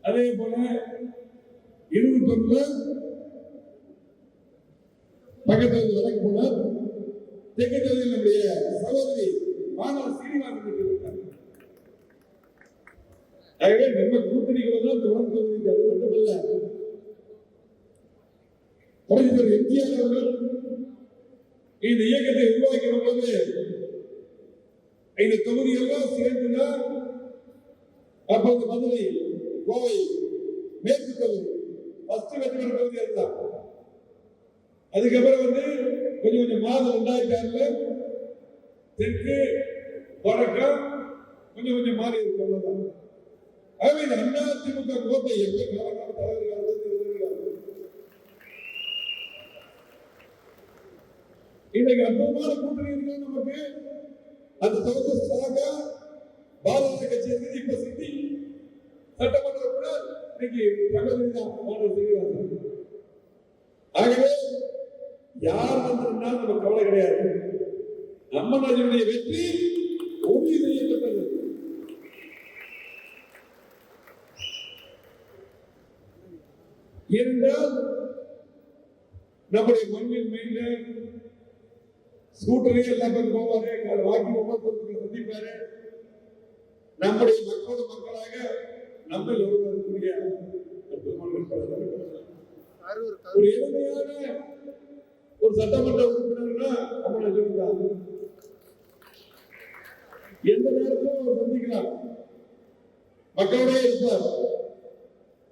அதே போல 21 பக்கத்து வழக்கு போனார். தெற்கு தொகுதியில் நம்முடைய சகோதரி மாணவர் சீனிவாசன் ஆகவே நம்ம கூட்டணிகளை தான் தொடர்ந்து அது மட்டுமல்ல, புரட்சித்தலைவர் எம்ஜிஆர் அவர்கள் இந்த இயக்கத்தை உருவாக்கிற போது இந்த தொகுதியெல்லாம் சேர்ந்துதான் அப்போது மதுரை, கோவை, மேற்கு தொகுதி ஃபர்ஸ்ட் வெற்றி பெற்ற தொகுதி அதுதான். அதுக்கப்புறம் கொஞ்சம் கொஞ்சம் மாதம் 2006 தெற்கு வடக்கம் கொஞ்சம் கொஞ்சம் மாறி இருக்கு. ஆகவே இந்த அதிமுக கோட்டை எப்படி காலகால தலைவர்கள் இன்னைக்கு அற்புதமான கூட்டணி இருக்கு. நமக்கு அந்த தொகுதி ஸ்ட்ராங்கா பாரதிய கட்சி இருக்குது. இப்ப சிட்டி சட்டமன்ற கூட இன்னைக்கு சகோதரி தான் மாணவர் சீனிவாசன். ஆகவே யார் வந்திருந்தாலும் நமக்கு கவலை கிடையாது. நம்மளுடைய வெற்றி உறுதி செய்யப்பட்டது. ஏனென்றால் நம்முடைய மண்ணின் மேல ஸ்கூட்டரே எல்லா பேரும் போவாரு, வாக்கி ஒவ்வொருத்தருக்கு சந்திப்பாரு. நம்முடைய மக்களோட மக்களாக நம்ம ஒரு எளிமையான ஒரு சட்டமன்ற உறுப்பினர்னா நம்மளை சொல்லுறாங்க. எந்த நேரத்திலும் சந்திக்கலாம், மக்களோட இருப்பார்.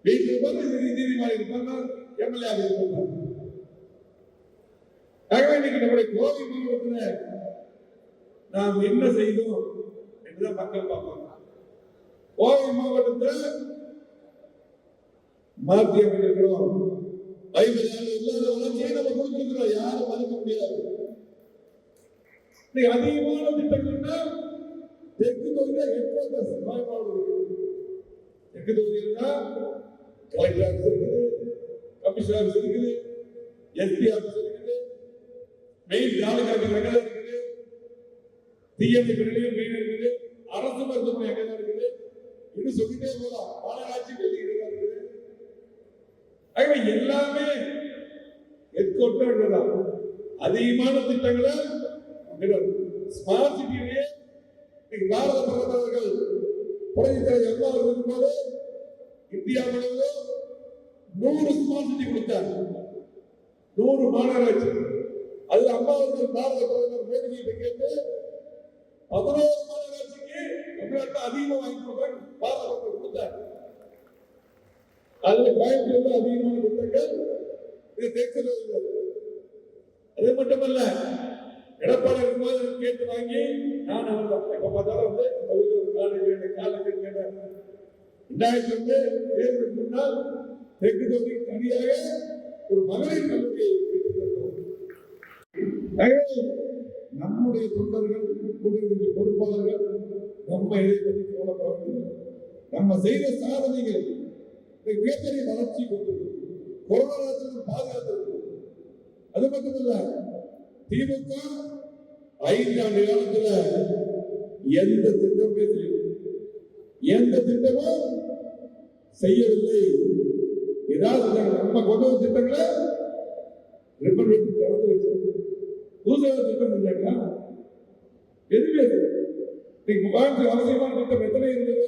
வீட்டில் இருப்பார், நீதிமன்றம் இருப்பார், எம்எல்ஏ இருப்பார். ஆகவே இன்னைக்கு நம்முடைய கோவை மாவட்டத்தில் நாம் என்ன செய்தோம் என்றுதான் மக்கள் பார்ப்பாங்க. கோவை மாவட்டத்தில் மாற்றி அமைச்சிருக்கிறோம். 50 ஆண்டு இல்லாத வளர்ச்சியை நம்ம கொடுத்திருக்கிறோம். யாரும் மறுக்க முடியாது. அதிகமான திட்டங்கள்னா தெற்கு தொகுதியில் ஹெட்குவார்டர்ஸ் தெற்கு தொகுதியில் தான் கலெக்டர் ஆஃபீஸ் இருக்குது, கமிஷனர் ஆஃபீஸ் இருக்குது, எஸ்பி ஆஃபீஸ் இருக்குது, மெயின் தாலுகா ஆஃபீஸ் அங்கே தான் இருக்குது, டிஎம்சி நிலையம் மெயின் இருக்குது, அரசு மருத்துவமனை அங்கே தான் இருக்குது. இன்னும் சொல்லிட்டே போகலாம். மாநகராட்சி வெளியிட்டு தான் இருக்குது. ஆகவே எல்லாமே ஹெட்குவார்டர் தான். அதிகமான திட்டங்களை ஸ்மார்ட் சிட்டியிலேயே பாரத பிரதமர் அவர்கள் புரட்சித்தலைவர் எம்ஜிஆர் இருக்கும்போது இந்தியா முழுவதும் 100 ஸ்மார்ட் சிட்டி கொடுத்தார். 100 மாநகராட்சி. அதுல அம்மா அவர்கள் பாரத பிரதமர் மோடிஜி கேட்டு 11 மாநகராட்சிக்கு தமிழ்நாட்டில் அதிகமாக வாங்கி கொடுத்தார். பாரத பிரதமர் கொடுத்தார். அதுல கோயம்புத்தூர்ல அதிகமான திட்டங்கள் இது தேர்தல். அது மட்டுமல்ல, எடப்பாடி இருக்கும்போது கேட்டு வாங்கி நான் அவர் எப்ப பார்த்தாலும் காலேஜ் கேட்டேன். 2002 தேர்தலுக்கு முன்னால் தெற்கு தொகுதி தனியாக ஒரு மகளிர் கல்லூரியை பெற்றுத்தந்தோம். நம்முடைய தொண்டர்கள், கூட்டணி பொறுப்பாளர்கள் நம்ம இதை பற்றி கவலைப்பட வேண்டும். நம்ம செய்த சாதனைகள் மிகப்பெரிய வளர்ச்சி கொண்டது. கொரோனா பாதுகாத்தது. அது மட்டுமல்ல, திமுக 5 ஆண்டு காலத்துல எந்த திட்டமே எந்த திட்டமும் செய்யவில்லை. ஏதாவது நம்ம கொண்டு வந்த திட்டங்களை ரிப்பன் வெட்டி திறந்து வச்சிருக்கு. புதுசாக திட்டம் இல்லைங்களா? எதுவுமே அவசியமான திட்டம் எத்தனை இருந்தது?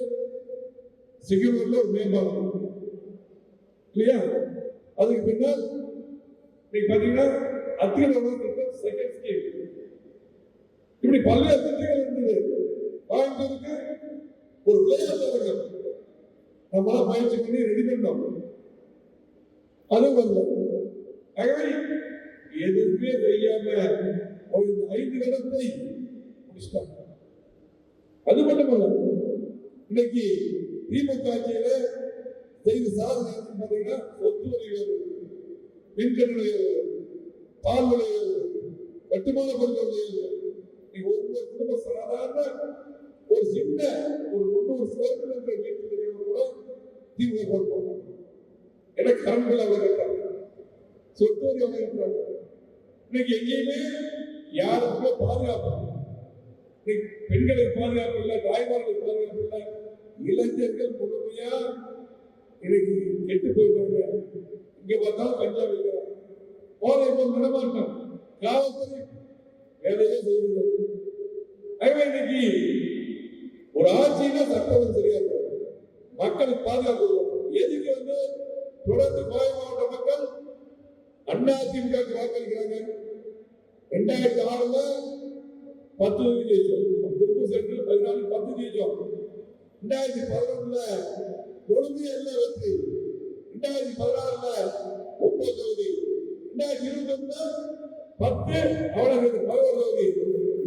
சிங்கப்பூர்ல ஒரு மேம்பாலம் இல்லையா? அதுக்கு பின்னால் நீங்க பாத்தீங்கன்னா அத்தியவசர திட்டம், செகண்ட் ஸ்கீம், இப்படி பல்வேறு திட்டங்கள் இருந்தது. கோயம்புத்தூருக்கு ஒரு விளையாட்டு நம்மளாம் பயிற்சி பண்ணி ரெடி பண்ணோம். அதுவும் வரல. ஆகவே எதுவுமே செய்யாம ஒரு 5 வருடத்தை முடிச்சிட்டாங்க. அது மட்டுமல்ல, இன்னைக்கு திமுக ஆட்சியில செய்த சாதனை பார்த்தீங்கன்னா சொத்து வரி உயர்வு, மின்கட்டண உயர்வு, பால் விலை உயர்வு, கட்டுமான பொருட்கள் உயர்வு. ஒவ்வொரு குடும்ப சாதாரண ஒரு சின்ன ஒரு 300 ஸ்கொயர் மீட்டர் வீட்டு கூட திமுக போடுவாங்க. ஏன்னா கரண்ட் பில் அவ்வளவு கட்டாங்க, சொத்து வரி அவ்வளவு கட்டுறாங்க. இன்னைக்கு எங்கேயுமே யாருக்குமே பாதுகாப்பு, பெண்களுக்கு பாதுகாப்பு இல்லை, தாய்மார்களுக்கு பாதுகாப்பு இல்லை, இளைஞர்கள் முழுமையா இன்னைக்கு கெட்டு போயிட்டாங்க. இங்க பார்த்தாலும் கஞ்சா வைக்கிறாங்க, போதை போல் நடமாட்டம், காவல்துறை வேலையே செய்வது. இன்னைக்கு ஒரு ஆட்சியில சட்டம் சரியா இருக்கும், மக்களுக்கு பாதுகாப்பு. எதுக்கு தொடர்ந்து கோவை மாவட்ட மக்கள் அதிமுக வாக்களிக்கிறாங்க? 2006 10 ஜெயிச்சோம், திருப்பூர் சென்ட்ரல் 14 10 ஜெயிச்சோம். 2011 கொழும்பு எல்லாம் வெற்றி, 2016 9 தொகுதி, 2021 10 அவ்வளவு 11 தொகுதி,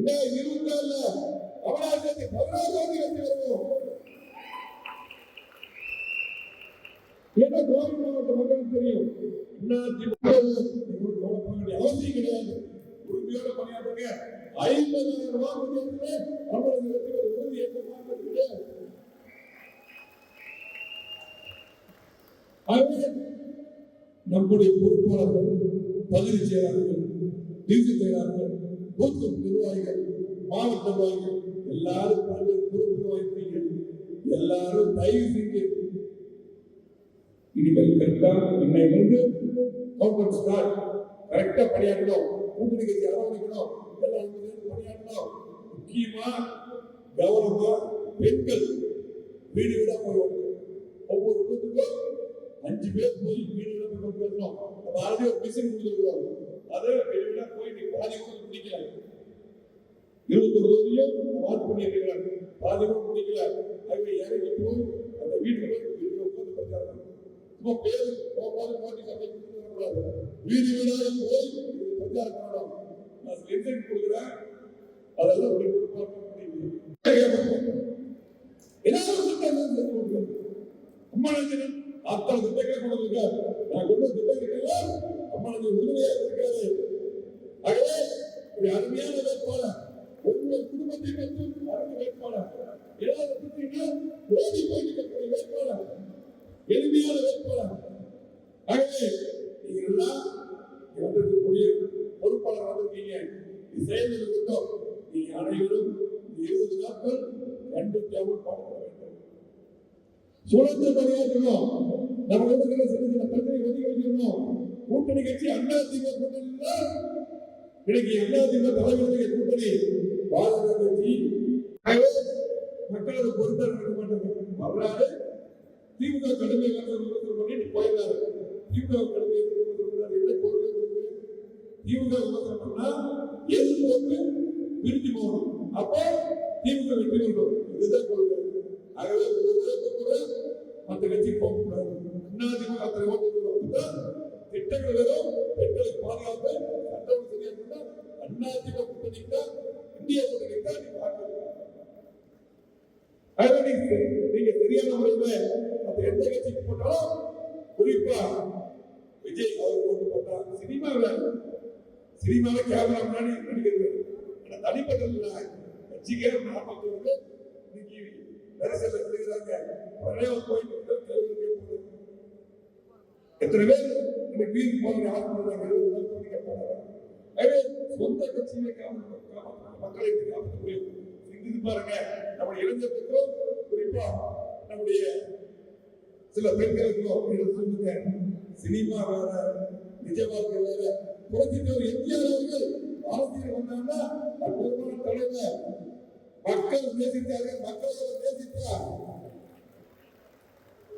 2024 அவ்வளவு 16 தொகுதி வெற்றி வருவோம். ஏன்னா கோவை மாவட்ட மக்களுக்கு தெரியும், அவசியம் கிடையாது. உறுதியோட பணியாற்றுங்க. 50,000 வாக்குறுதிகளே நம்மளுக்கு வெற்றி பெற உறுதி என்ற மாற்றம் கிடையாது. நம்முடைய பொறுப்பாளர்கள், பகுதி செயலாளர்கள், டிசி செயலாளர்கள், பூத்து நிர்வாகிகள், மாவட்ட நிர்வாகிகள் எல்லாரும் பல்வேறு பொறுப்புகள் வகிப்பீங்க. எல்லாரும் தயவு செஞ்சு இனிமேல் கரெக்டா இன்னைக்கு கவுண்டர் ஸ்டார்ட் கரெக்டா பணியாற்றணும். கூட்டணி கட்சி அரவணைக்கணும், எல்லாம் பணியாற்றணும். முக்கியமா கவனமா பெண்கள் வீடு வீடா போய் ஒவ்வொரு வீட்டுக்கும் 5 பேர் போய் வீடு வீடா போய் பேசணும். நம்ம ஆல்ரெடி ஒரு மிஷின் கொடுத்துருக்கோம், அதை வீடு வீடா போய் நீ பாதி கூட பிடிக்கல, 21 தொகுதியும் வாட்ச் பண்ணி இருக்கிறாங்க, பாதி கூட பிடிக்கல. அங்கே இறங்கி போய் அந்த வீட்டுல போய் வீட்டுல உட்காந்து பிரச்சாரம் பேரு போகும்போது நோட்டீஸ் அப்படி கொடுத்துக்கூடாது, வீடு வீடாக போய் பிரச்சாரம் பண்ணணும். நான் லிசன் கொடுக்குறேன், அதெல்லாம் ஒரு அம்மாநஞ்சன் அத்தனை திட்டங்களை கொடுத்துருக்க, நான் கொண்டு திட்டங்களுக்கெல்லாம் அம்மாநஞ்சன் உறுதுணையாக இருக்காரு. ஆகவே ஒரு அருமையான வேட்பாளர், ஒவ்வொரு குடும்பத்தை பற்றி அருமை வேட்பாளர், ஏதாவது திட்டீங்கன்னா ஓடி போய் வேட்பாளர், எளிமையான வேட்பாளர். ஆகவே நீங்க எல்லாம் வந்திருக்கக்கூடிய பொறுப்பாளர் வந்திருக்கீங்க, செயல்கள் கொண்டோம். நீங்க அனைவரும் 20 நாட்கள் கண்டிப்பாக பாடுபட வேண்டும், சுழற்சி பணியாற்றணும். நம்ம இருக்கிற சின்ன சின்ன பிரச்சனை ஒதுக்கி வச்சிடணும். கூட்டணி கட்சி அதிமுக கூட்டணி இன்னைக்கு அதிமுக தலைவர்களுடைய கூட்டணி பாரத கட்சி மக்களது பொறுத்த நடக்க மாட்டாங்க. வரலாறு திமுக கடுமை பண்ணிட்டு போயிடாரு. திமுக கடுமை என்ன கொள்கை கொடுக்கு? திமுக விமர்சனம் பண்ணா எதிர்ப்பு பிரிஞ்சு போகணும், அப்போ திமுக வெற்றி பெறும். இதுதான் கொள்கை. ஆகவே கூட மற்ற கட்சி போகக்கூடாது. அதிமுக அத்தனை ஓட்டு திட்டங்கள் வரும், பெண்களுக்கு பாதுகாப்பு சட்டம் சரியா இருந்தா அதிமுக கூட்டணிக்கு தான், இந்திய கூட்டணிக்கு தான் நீங்க வாக்களிக்கலாம். நீங்க சரியான முறையில மற்ற எந்த கட்சிக்கு போட்டாலும், குறிப்பா விஜய் அவர் ஓட்டு போட்டா சினிமாவை கேமரா முன்னாடி நடிக்கிறது தனிப்பட்ட கட்சிக்கே நாற்பது இன்னைக்கு நெரிசல்ல விழுகிறாங்க. எத்தனை பேர் இன்னைக்கு வீடு போன சொந்த கட்சியிலே மக்களை காப்பாற்ற முடியும். சிந்தித்து பாருங்க. நம்முடைய இளைஞர்களுக்கும் குறிப்பா நம்முடைய சில பெண்களுக்கும் சொல்லுங்க, சினிமா வேற, நிஜ வாழ்க்கை வேற. புரட்சித்தலைவர் எம்ஜிஆர் அவர்கள் அரசியல் வந்தாங்கன்னா அற்புதமான தலைவர், மக்கள் நேசித்தார்கள், மக்களை அவர் நேசித்தார்.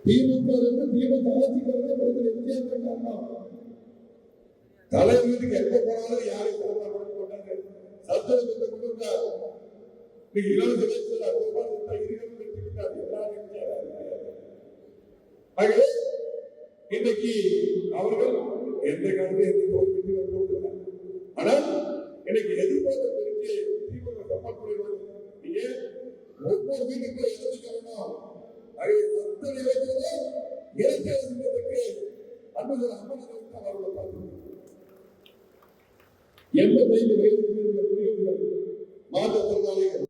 திமுக திமுக ஆட்சிக்கு வந்து எம்ஜிஆர் காரணம். தலைவர் வீட்டுக்கு எப்ப போனாலும் யாரும் போட்டாங்க, சத்துவ திட்டம் கொண்டு வந்தார். நீங்க இலவச இன்னைக்கு அவர்கள் எந்த காலத்தையும் ஆனால் இன்னைக்கு எதிர்பார்த்த தெரிஞ்சு திமுக சப்போர்ட் பண்ணுவாங்க. நீங்க ஒவ்வொரு வீட்டுக்கும் எழுதிக்கணும். அத்தனை வயதிலும் இயற்கை சின்னத்துக்கு அன்பு அம்மனுக்கு அவர்களை பார்க்கணும். 85 வயதுக்கு இருந்த பெரியவர்கள், மாற்றுத்திறனாளிகள்,